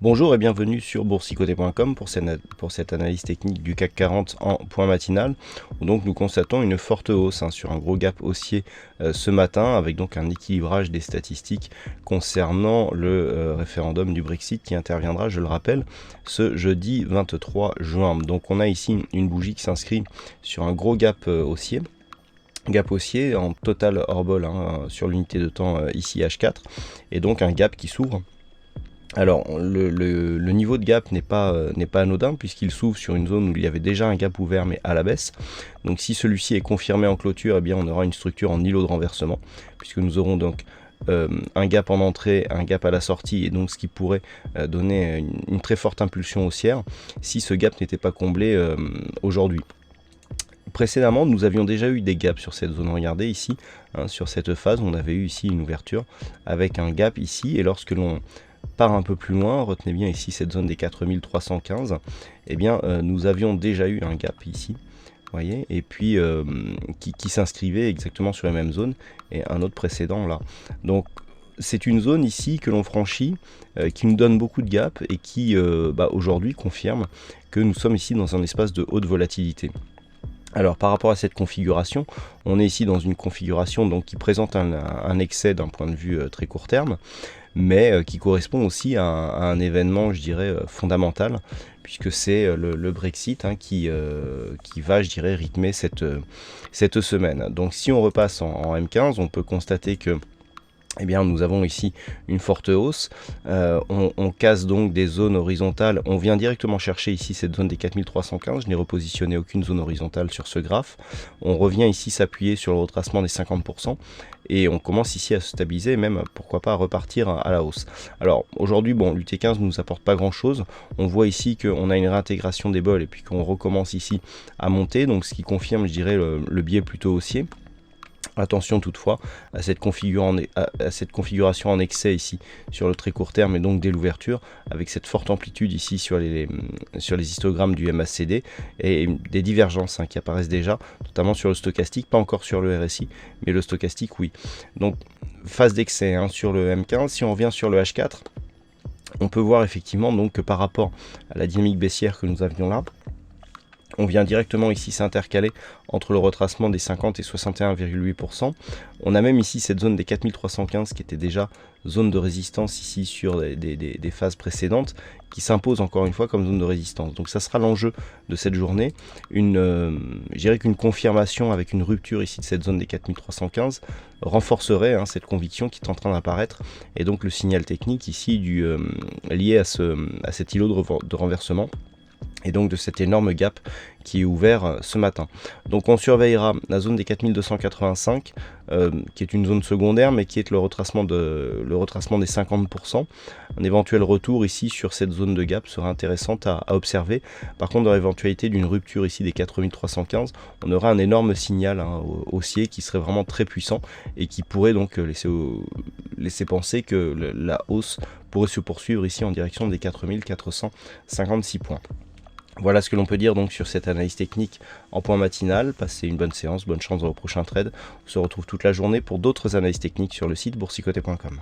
Bonjour et bienvenue sur boursicoté.com pour cette analyse technique du CAC 40 en point matinal, où donc nous constatons une forte hausse sur un gros gap haussier ce matin, avec donc un équilibrage des statistiques concernant le référendum du Brexit qui interviendra, je le rappelle, ce jeudi 23 juin. Donc on a ici une bougie qui s'inscrit sur un gros gap haussier. Gap haussier en total hors bol sur l'unité de temps ici H4, et donc un gap qui s'ouvre. Alors le niveau de gap n'est pas anodin, puisqu'il s'ouvre sur une zone où il y avait déjà un gap ouvert mais à la baisse. Donc si celui-ci est confirmé en clôture, eh bien on aura une structure en îlot de renversement, puisque nous aurons donc un gap en entrée, un gap à la sortie, et donc ce qui pourrait donner une très forte impulsion haussière si ce gap n'était pas comblé aujourd'hui. Précédemment, nous avions déjà eu des gaps sur cette zone. Regardez ici, sur cette phase, on avait eu ici une ouverture avec un gap ici, et lorsque l'on part un peu plus loin, retenez bien ici cette zone des 4315, eh bien nous avions déjà eu un gap ici, voyez, et puis qui s'inscrivait exactement sur la même zone, et un autre précédent là. Donc c'est une zone ici que l'on franchit, qui nous donne beaucoup de gap, et qui aujourd'hui confirme que nous sommes ici dans un espace de haute volatilité. Alors par rapport à cette configuration, on est ici dans une configuration donc qui présente un excès d'un point de vue très court terme, mais qui correspond aussi à un événement, je dirais, fondamental, puisque c'est le Brexit qui va, je dirais, rythmer cette semaine. Donc si on repasse en M15, on peut constater que eh bien, nous avons ici une forte hausse, on casse donc des zones horizontales, on vient directement chercher ici cette zone des 4315, je n'ai repositionné aucune zone horizontale sur ce graphe, on revient ici s'appuyer sur le retracement des 50%, et on commence ici à se stabiliser, même pourquoi pas à repartir à la hausse. Alors aujourd'hui, bon, l'UT15 ne nous apporte pas grand chose, on voit ici qu'on a une réintégration des bols, et puis qu'on recommence ici à monter, donc ce qui confirme, je dirais, le biais plutôt haussier. Attention toutefois à cette configuration en excès ici sur le très court terme, et donc dès l'ouverture, avec cette forte amplitude ici sur les histogrammes du MACD, et des divergences qui apparaissent déjà, notamment sur le stochastique, pas encore sur le RSI, mais le stochastique oui. Donc phase d'excès sur le M15. Si on revient sur le H4, on peut voir effectivement donc que par rapport à la dynamique baissière que nous avions là, on vient directement ici s'intercaler entre le retracement des 50 et 61,8%. On a même ici cette zone des 4315 qui était déjà zone de résistance ici sur des phases précédentes, qui s'impose encore une fois comme zone de résistance. Donc ça sera l'enjeu de cette journée. Je dirais qu'une confirmation avec une rupture ici de cette zone des 4315 renforcerait cette conviction qui est en train d'apparaître, et donc le signal technique ici lié à cet îlot de renversement, et donc de cet énorme gap qui est ouvert ce matin. Donc on surveillera la zone des 4285, qui est une zone secondaire, mais qui est le retracement des 50%. Un éventuel retour ici sur cette zone de gap sera intéressant à observer. Par contre, dans l'éventualité d'une rupture ici des 4315, on aura un énorme signal haussier qui serait vraiment très puissant, et qui pourrait donc laisser penser que la hausse pourrait se poursuivre ici en direction des 4456 points. Voilà ce que l'on peut dire donc sur cette analyse technique en point matinal. Passez une bonne séance, bonne chance dans vos prochains trades. On se retrouve toute la journée pour d'autres analyses techniques sur le site boursicoté.com.